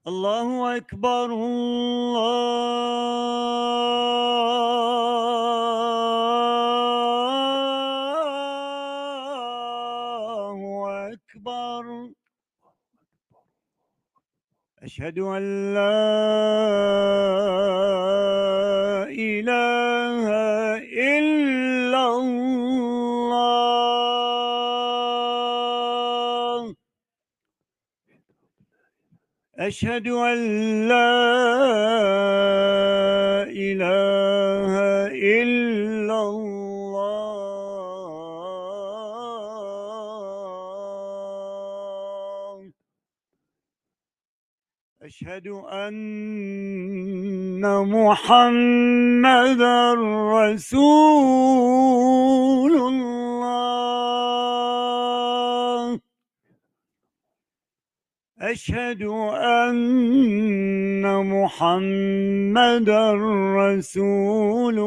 الله أكبر الله أكبر. أشهد أن لا إله إلا الله. أشهد أن لا إله إلا الله. أشهد أن محمدًا رسول الله. أشهد أن محمدًا رسول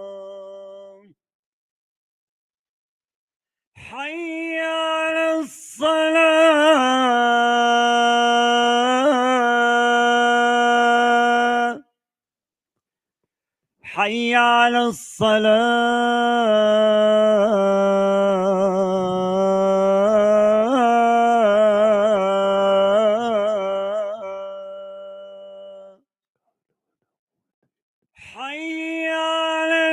الله. حي على الصلاة. حي على الصلاة. حي على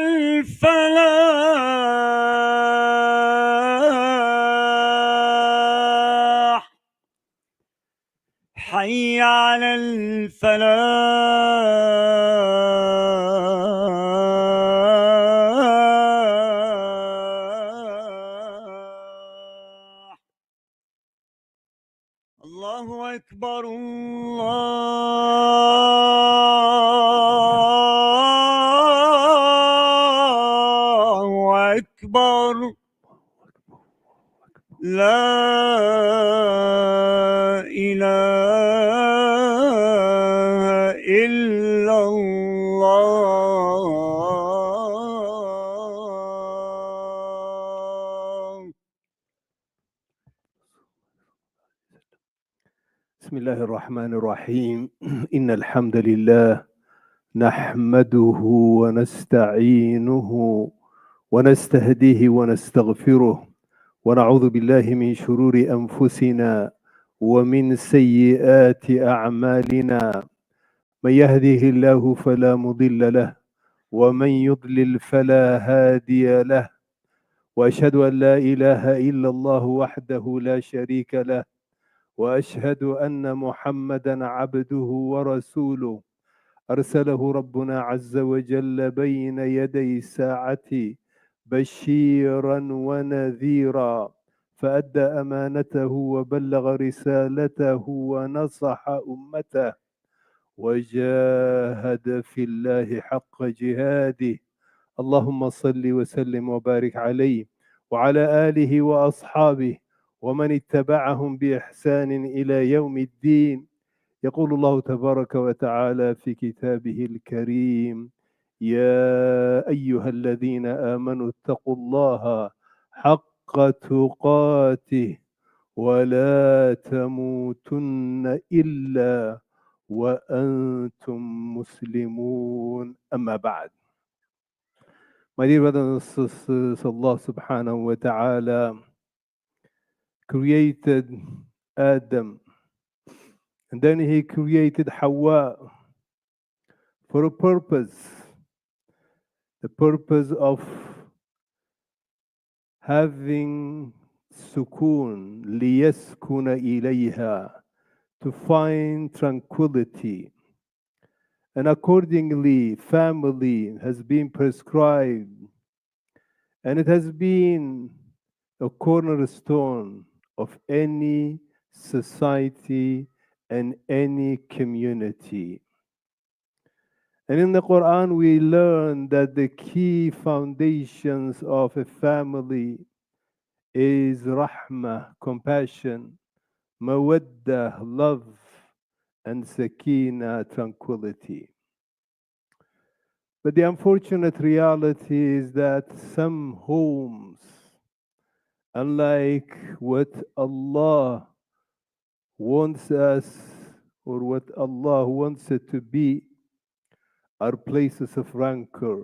الفلاح. حي على الفلاح. الله أكبر الله أكبر. لا إله إلا الله. بسم الله الرحمن الرحيم. إن الحمد لله نحمده ونستعينه ونستهديه ونستغفره ونعوذ بالله من شرور أنفسنا ومن سيئات أعمالنا. من يهده الله فلا مضل له ومن يضلل فلا هادي له، وأشهد أن لا إله إلا الله وحده لا شريك له، وأشهد أن محمدا عبده ورسوله أرسله ربنا عز وجل بين يدي الساعة بشيرا ونذيرا، فأدى أمانته وبلغ رسالته ونصح أمته وجاهد في الله حق جهاده. اللهم صل وسلم وبارك عليه وعلى آله وأصحابه ومن اتبعهم بإحسان إلى يوم الدين. يقول الله تبارك وتعالى في كتابه الكريم: يا أيها الذين آمنوا اتقوا الله حق تقاته ولا تموتن إلا وأنتم مسلمون. أما بعد. My dear brothers and sisters, Allah subhanahu wa ta'ala created Adam, and then He created Hawa for a purpose, the purpose of having sukoon, liyaskuna ilayha, to find tranquility. And accordingly, family has been prescribed, and it has been a cornerstone of any society and any community. And in the Quran, we learn that the key foundations of a family is rahmah, compassion, mawaddah, love, and sakina, tranquility. But the unfortunate reality is that some homes unlike what Allah wants us or what Allah wants it to be, are places of rancor,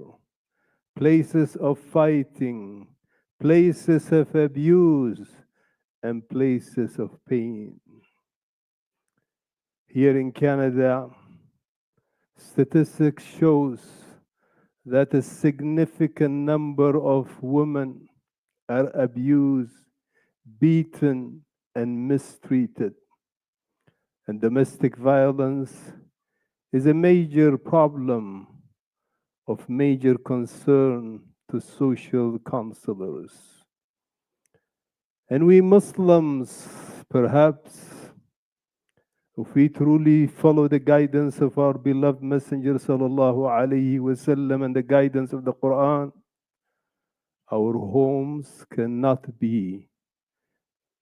places of fighting, places of abuse, and places of pain. Here in Canada, statistics shows that a significant number of women are abused, beaten, and mistreated. And domestic violence is a major problem of major concern to social counselors. And we Muslims, perhaps, if we truly follow the guidance of our beloved Messenger sallallahu alaihi wasallam and the guidance of the Quran, our homes cannot be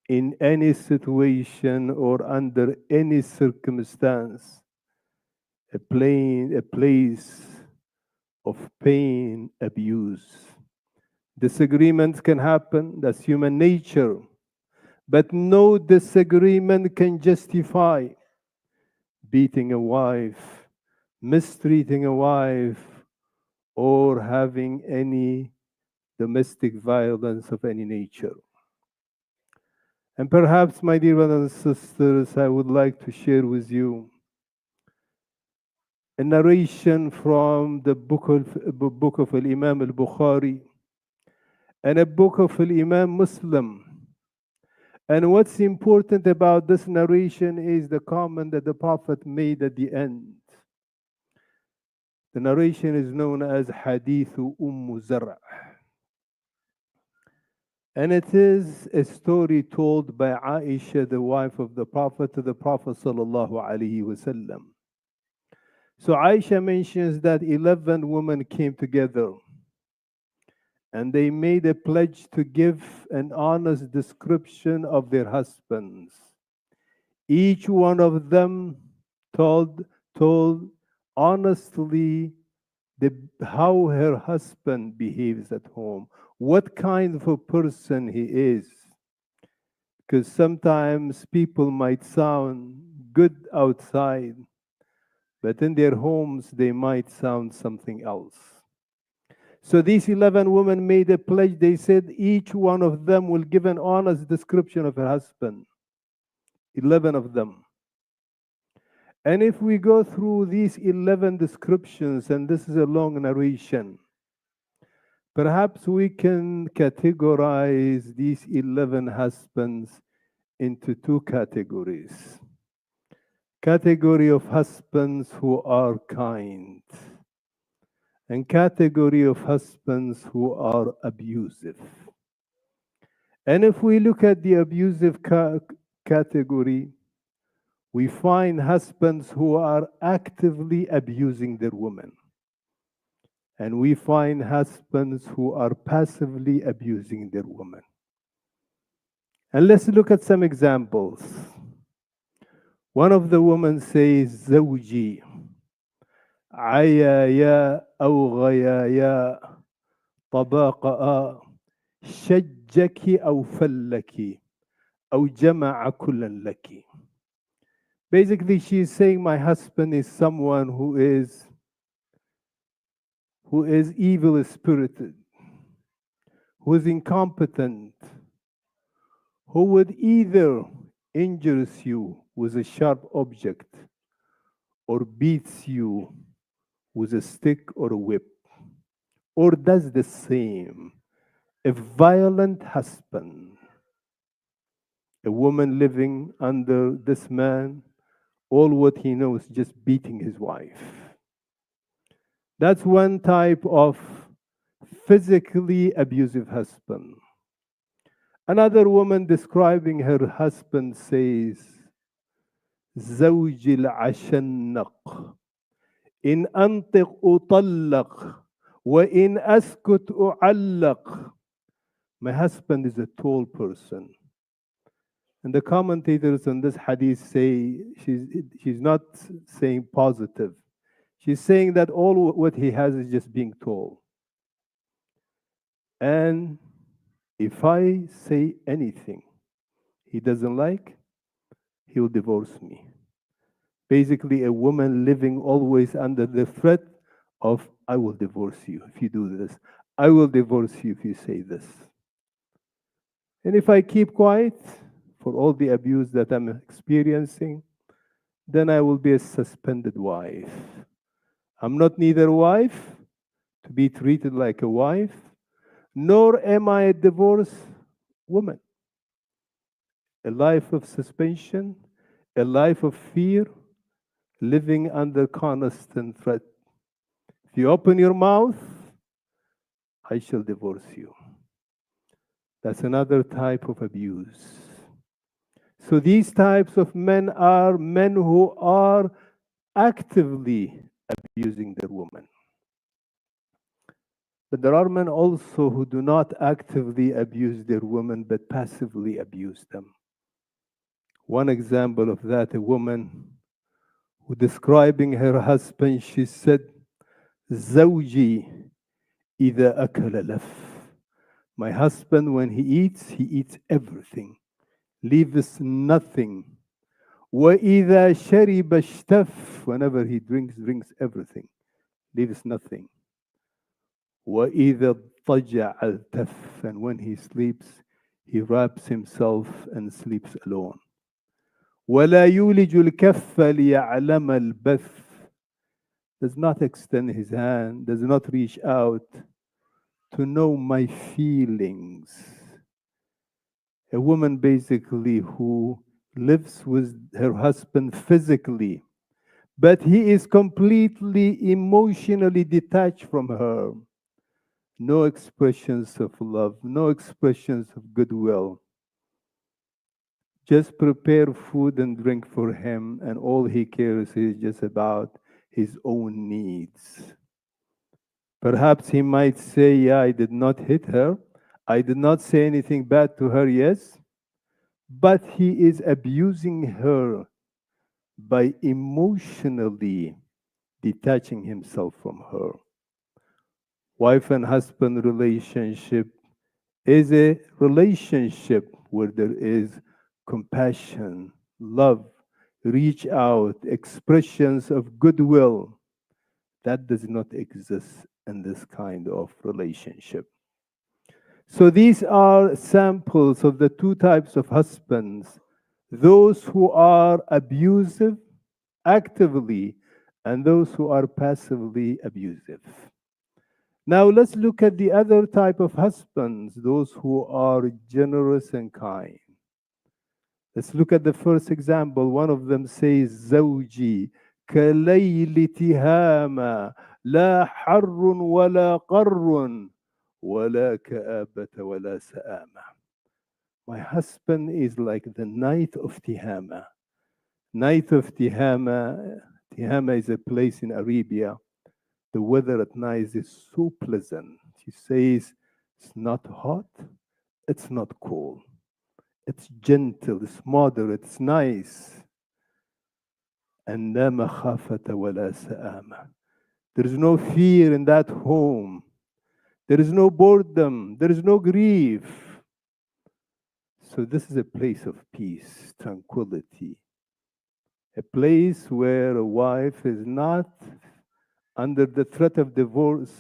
in any situation or under any circumstance a place of pain, abuse. Disagreements can happen, that's human nature, but no disagreement can justify beating a wife, mistreating a wife, or having any domestic violence of any nature. And perhaps, my dear brothers and sisters, I would like to share with you a narration from the book of Imam al-Bukhari and a book of Imam Muslim. And what's important about this narration is the comment that the Prophet made at the end. The narration is known as Hadithu Zara'. And it is a story told by Aisha, the wife of the Prophet, to the Prophet sallallahu alaihi wasallam. So Aisha mentions that 11 women came together and they made a pledge to give an honest description of their husbands. Each one of them told honestly how her husband behaves at home, what kind of a person he is. Because sometimes people might sound good outside, but in their homes they might sound something else. So these 11 women made a pledge. They said each one of them will give an honest description of her husband. 11 of them. And if we go through these 11 descriptions, and this is a long narration, perhaps we can categorize these 11 husbands into two categories. Category of husbands who are kind, and category of husbands who are abusive. And if we look at the abusive category, we find husbands who are actively abusing their women. And we find husbands who are passively abusing their women. And let's look at some examples. One of the women says, زوجي عيايا أو غيايا طباقاء شجك أو فلك أو جمع كلا لك. Basically, she is saying my husband is someone who is evil spirited, who is incompetent, who would either injure you with a sharp object or beats you with a stick or a whip, or does the same. A violent husband, a woman living under this man, all what he knows is just beating his wife. That's one type of physically abusive husband. Another woman describing her husband says, زوج العشنق إن أنطق أطلق وإن أسكت أعلق. My husband is a tall person. And the commentators on this hadith say she's not saying positive. She's saying that all what he has is just being tall. And If I say anything he doesn't like, he will divorce me. Basically, a woman living always under the threat of, I will divorce you if you do this. I will divorce you if you say this. And if I keep quiet for all the abuse that I'm experiencing, then I will be a suspended wife. I'm not neither a wife to be treated like a wife, nor am I a divorced woman. A life of suspension, a life of fear, living under constant threat. If you open your mouth, I shall divorce you. That's another type of abuse. So these types of men are men who are actively abusing their woman. But there are men also who do not actively abuse their women but passively abuse them. One example of that, a woman who describing her husband, she said, زوجي إذا أكل لف. My husband, when he eats everything, leaves nothing. وإذا شرب اشتف. Whenever he drinks everything, leaves nothing. وإذا اضطجع التف. And when he sleeps, he wraps himself and sleeps alone. ولا يولج الكف ليعلم البث. Does not extend his hand, does not reach out to know my feelings. A woman basically who lives with her husband physically, but he is completely emotionally detached from her. No expressions of love, no expressions of goodwill. Just prepare food and drink for him, and all he cares is just about his own needs. Perhaps he might say, yeah, I did not hit her. I did not say anything bad to her, yes. But he is abusing her by emotionally detaching himself from her. Wife and husband relationship is a relationship where there is compassion, love, reach out, expressions of goodwill. That does not exist in this kind of relationship. So these are samples of the two types of husbands, those who are abusive actively and those who are passively abusive. Now let's look at the other type of husbands, those who are generous and kind. Let's look at the first example. One of them says, زوجي كليل تهامة لا حر ولا قر ولا كآبة ولا سآمة. My husband is like the night of Tihama. Night of Tihama. Tihama is a place in Arabia. The weather at night is so pleasant. She says it's not hot, it's not cold. It's gentle, it's moderate, it's nice. And لا مخافة ولا سآمة. There is no fear in that home. There is no boredom. There is no grief. So this is a place of peace, tranquility. A place where a wife is not under the threat of divorce.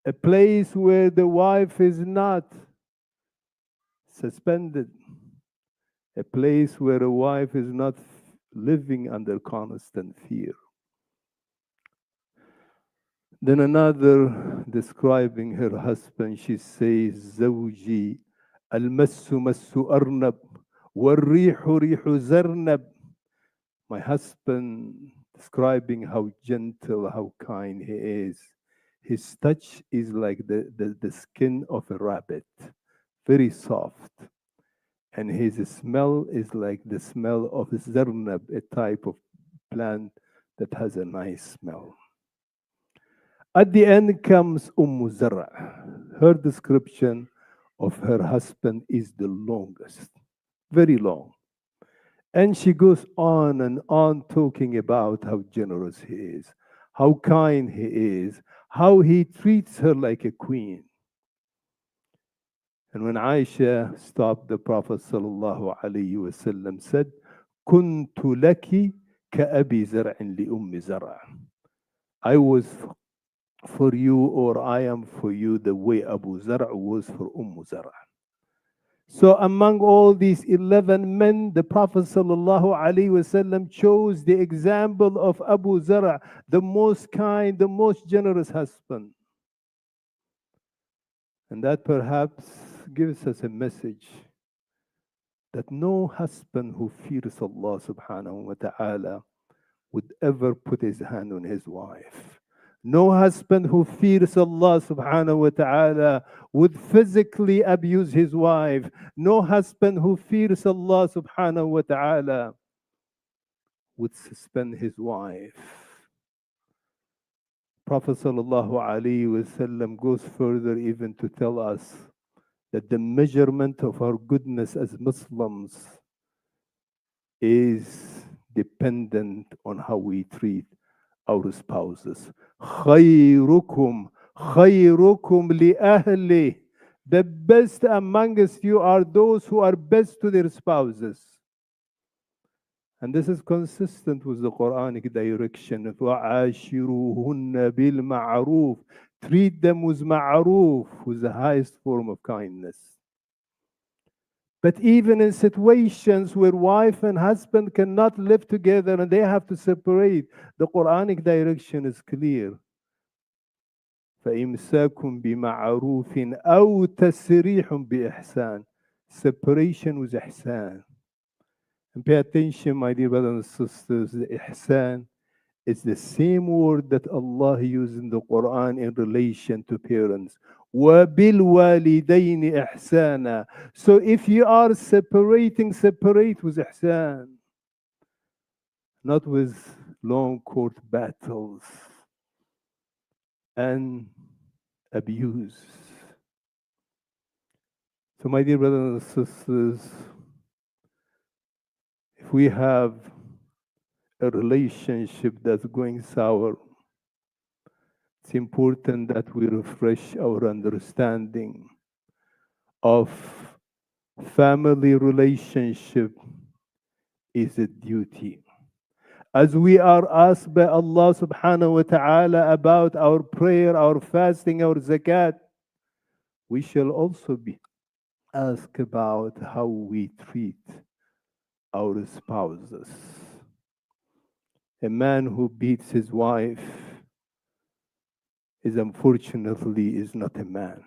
A place where the wife is not suspended. A place where a wife is not living under constant fear. Then another describing her husband, she says, زوجي المس مس أرنب والريح ريح زرنب. My husband, describing how gentle, how kind he is. His touch is like the skin of a rabbit, very soft. And his smell is like the smell of zarnab, a type of plant that has a nice smell. At the end comes Zara. Her description of her husband is the longest, very long. And she goes on and on talking about how generous he is, how kind he is, how he treats her like a queen. And when Aisha stopped, the Prophet sallallahu alaihi wasallam said, كنت لك كأبي زرع لأم زرع. I was for you, or I am for you, the way Abu Zar' was for Zar'. So among all these 11 men, the Prophet sallallahu alaihi wasallam chose the example of Abu Zar', the most kind, the most generous husband. And that perhaps gives us a message that no husband who fears Allah subhanahu wa ta'ala would ever put his hand on his wife. No husband who fears Allah subhanahu wa ta'ala would physically abuse his wife. No husband who fears Allah subhanahu wa ta'ala would suspend his wife. Prophet sallallahu alaihi wasallam goes further even to tell us that the measurement of our goodness as Muslims is dependent on how we treat our spouses. خيركم خيركم لأهله. The best amongst you are those who are best to their spouses. And this is consistent with the Quranic direction of وَعَاشِرُوهُنَّ بِالْمَعْرُوفِ. Treat them with ma'roof, with the highest form of kindness. But even in situations where wife and husband cannot live together and they have to separate, the Quranic direction is clear. فَإِمْسَاكٌ بِمَعْرُوفٍ أَوْ تَسْرِيحٌ بِإِحْسَانٍ. Separation with ihsan. And pay attention, my dear brothers and sisters, the ihsan is the same word that Allah used in the Quran in relation to parents. وَبِالْوَالِدَيْنِ إِحْسَانًا. So if you are separating, separate with ihsan, not with long court battles and abuse. So my dear brothers and sisters, if we have a relationship that's going sour, it's important that we refresh our understanding of family relationship is a duty. As we are asked by Allah subhanahu wa ta'ala about our prayer, our fasting, our zakat, we shall also be asked about how we treat our spouses. A man who beats his wife is unfortunately is not a man.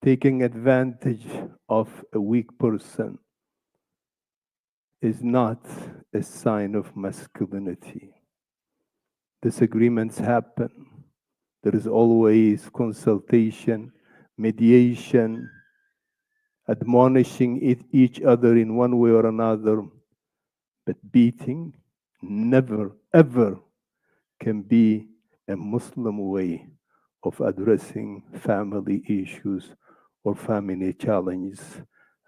Taking advantage of a weak person is not a sign of masculinity. Disagreements happen. There is always consultation, mediation, admonishing each other in one way or another. But beating never, ever can be a Muslim way of addressing family issues or family challenges.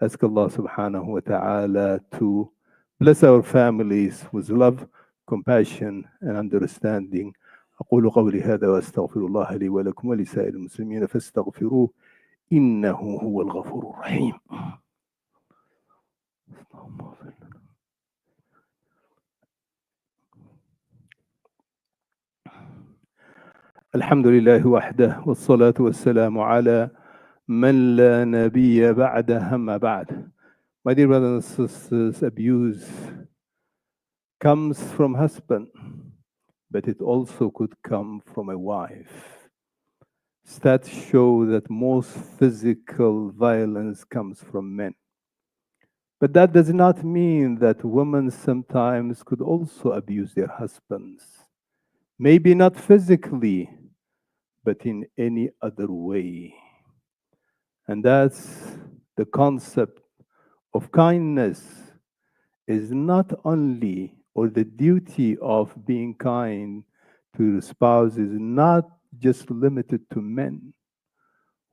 Ask Allah subhanahu wa ta'ala to bless our families with love, compassion, and understanding. أقول قولي هذا وأستغفر الله لي ولكم ولسائر المسلمين فاستغفروه إنه هو الغفور الرحيم. الحمد لله وحده والصلاة والسلام على من لا نبي بعده أما بعد. My dear brothers and sisters, abuse comes from husband, but it also could come from a wife. Stats show that most physical violence comes from men. But that does not mean that women sometimes could also abuse their husbands. Maybe not physically, but in any other way. And that's the concept of kindness is not only, or the duty of being kind to your spouse is not just limited to men.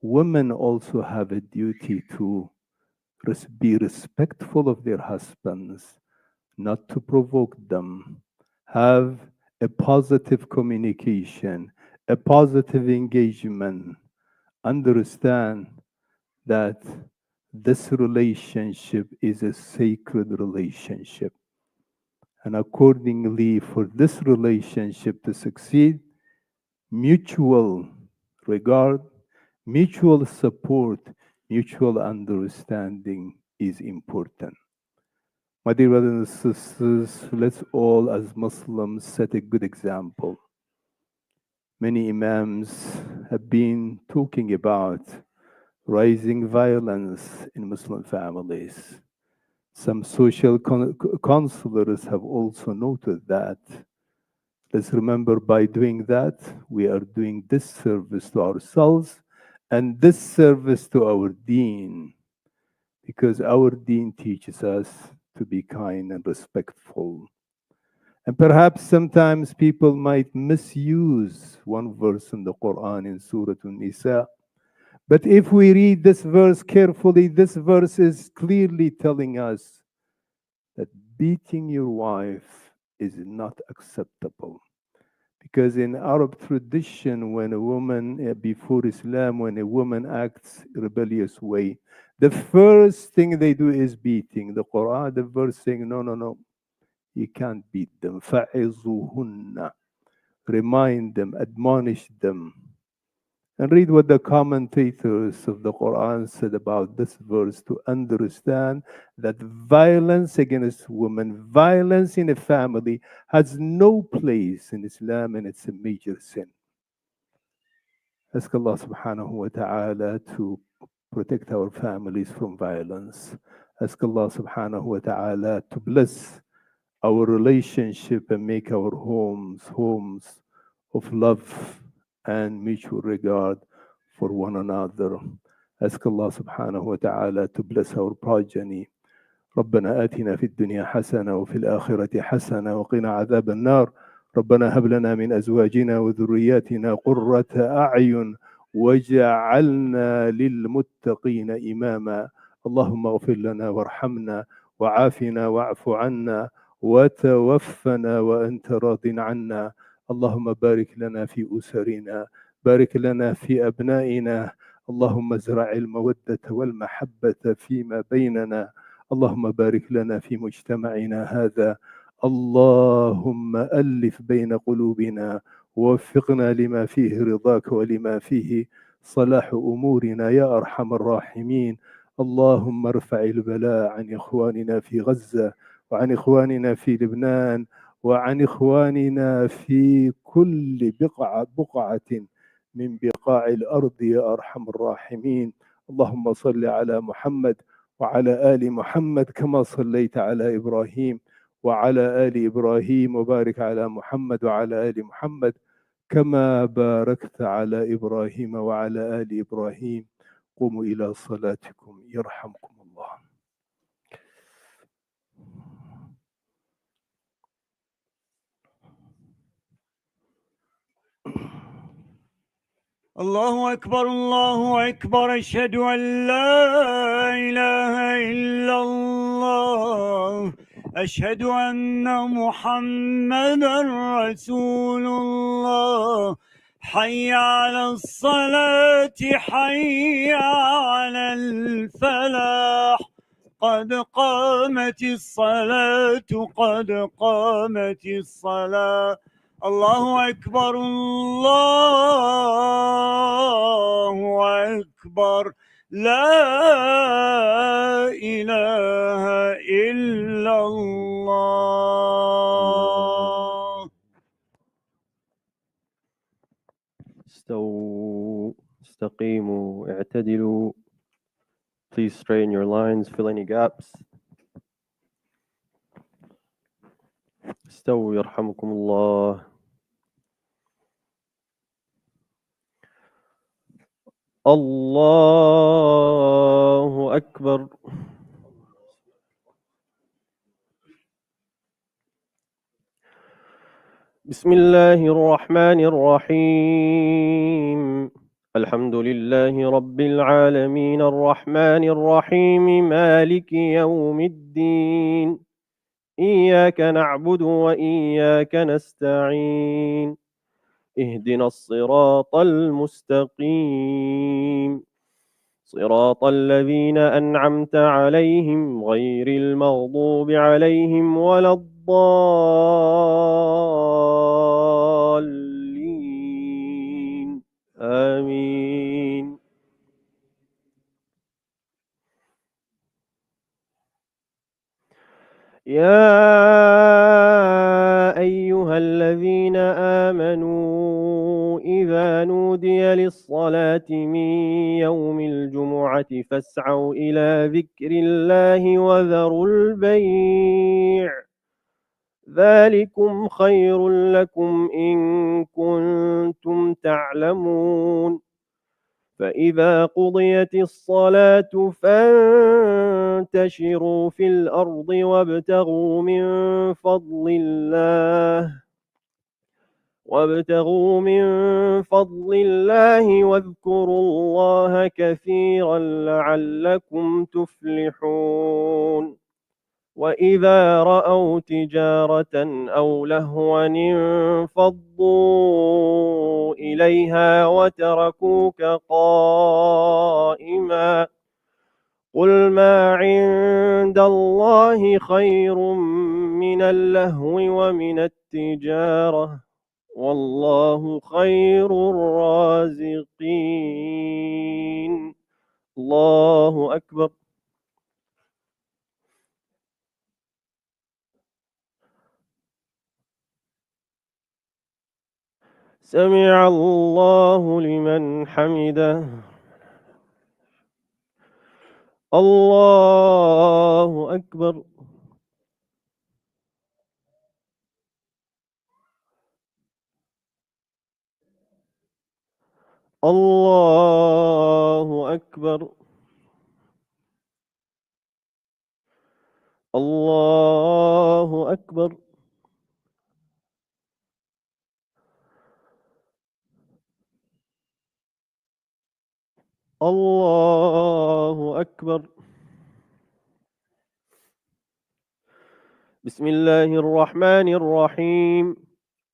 Women also have a duty to be respectful of their husbands, not to provoke them, have a positive communication, a positive engagement, understand that this relationship is a sacred relationship. And accordingly, for this relationship to succeed, mutual regard, mutual support, mutual understanding is important. My dear brothers and sisters, let's all, as Muslims, set a good example. Many Imams have been talking about rising violence in Muslim families. Some social counselors have also noted that. Let's remember, by doing that, we are doing this service to ourselves and this service to our deen, because our deen teaches us to be kind and respectful. And perhaps sometimes people might misuse one verse in the Quran in Surah An-Nisa. But if we read this verse carefully, this verse is clearly telling us that beating your wife is not acceptable. Because in Arab tradition, when a woman, before Islam, when a woman acts rebellious way, the first thing they do is beating. The Quran, the verse saying, no, no, no, you can't beat them. فَعِظُهُنَّ. Remind them, admonish them. And read what the commentators of the Quran said about this verse to understand that violence against women, violence in a family, has no place in Islam, and it's a major sin. Ask Allah subhanahu wa ta'ala to protect our families from violence. Ask Allah subhanahu wa ta'ala to bless our relationship and make our homes of love and mutual regard for one another. Ask Allah subhanahu wa ta'ala to bless our progeny. ربنا آتنا في الدنيا حسنة وفي الآخرة حسنة وقنا عذاب النار. ربنا هب لنا من أزواجنا وذرياتنا قرة أعين واجعلنا للمتقين إماما. اللهم اغفر لنا وارحمنا وعافنا واعف عنا وتوفنا وأنت راض عنا. اللهم بارك لنا في أسرنا، بارك لنا في أبنائنا. اللهم ازرع المودة والمحبة فيما بيننا. اللهم بارك لنا في مجتمعنا هذا. اللهم ألف بين قلوبنا ووفقنا لما فيه رضاك ولما فيه صلاح أمورنا يا أرحم الراحمين. اللهم ارفع البلاء عن إخواننا في غزة، وعن إخواننا في لبنان، وعن إخواننا في كل بقعة من بقاع الأرض يا أرحم الراحمين. اللهم صل على محمد وعلى آل محمد كما صليت على إبراهيم وعلى آل إبراهيم، وبارك على محمد وعلى آل محمد كما باركت على إبراهيم وعلى آل إبراهيم. قوموا إلى صلاتكم يرحمكم الله. الله أكبر الله أكبر أشهد أن لا إله إلا الله أشهد أن محمدا رسول الله حي على الصلاة حي على الفلاح قد قامت الصلاة قد قامت الصلاة الله أكبر الله أكبر لا إله إلا الله. استووا استقيموا اعتدلوا. Please straighten your lines, fill any gaps. استووا يرحمكم الله. الله أكبر. بسم الله الرحمن الرحيم. الحمد لله رب العالمين الرحمن الرحيم مالك يوم الدين إياك نعبد وإياك نستعين اهدنا الصراط المستقيم صراط الذين أنعمت عليهم غير المغضوب عليهم ولا الضالين آمين. يا أيها الذين آمنوا إذا نودي للصلاة من يوم الجمعة فاسعوا إلى ذكر الله وذروا البيع ذلكم خير لكم إن كنتم تعلمون. فإذا قضيت الصلاة فانتشروا في الأرض وابتغوا من فضل الله واذكروا الله كثيرا لعلكم تفلحون. وإذا رأوا تجارة أو لهوا انفضوا إليها وتركوك قائما قل ما عند الله خير من اللهو ومن التجارة والله خير الرازقين. الله أكبر. سمع الله لمن حمده. الله أكبر. الله أكبر. الله أكبر. الله أكبر. بسم الله الرحمن الرحيم.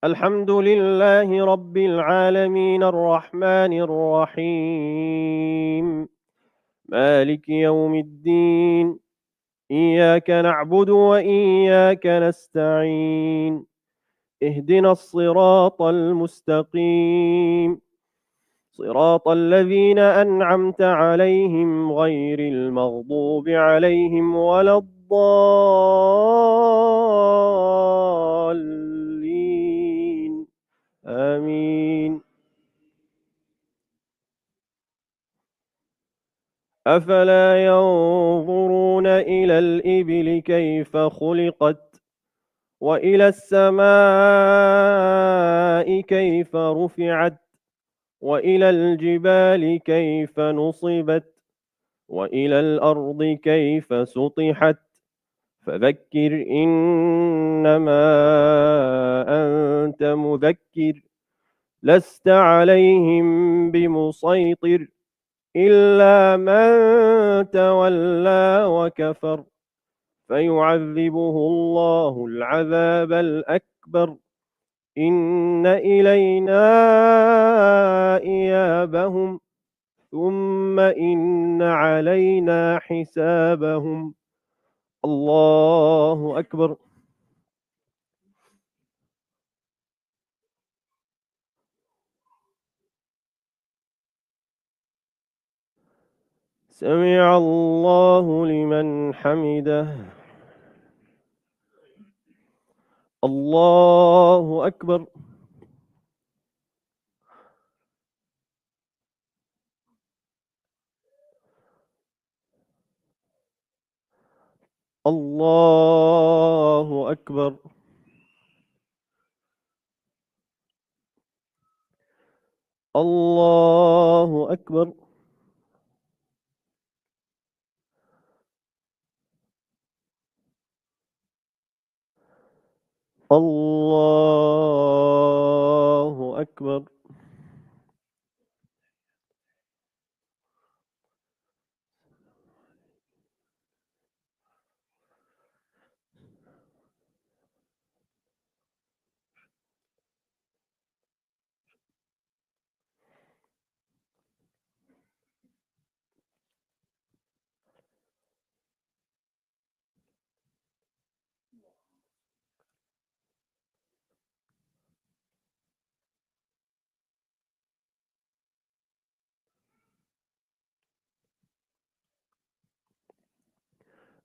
الحمد لله رب العالمين الرحمن الرحيم مالك يوم الدين إياك نعبد وإياك نستعين اهدنا الصراط المستقيم صراط الذين أنعمت عليهم غير المغضوب عليهم ولا الضالين آمين. أفلا ينظرون إلى الإبل كيف خلقت وإلى السماء كيف رفعت وإلى الجبال كيف نصبت وإلى الأرض كيف سطحت فذكر إنما أنت مذكر لست عليهم بمسيطر إلا من تولى وكفر فيعذبه الله العذاب الأكبر إن إلينا إيابهم ثم إن علينا حسابهم. الله أكبر. سمع الله لمن حمده. الله أكبر. الله أكبر. الله أكبر. الله أكبر.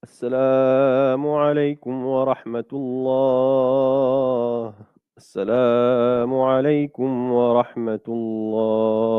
السلام عليكم ورحمة الله. السلام عليكم ورحمة الله.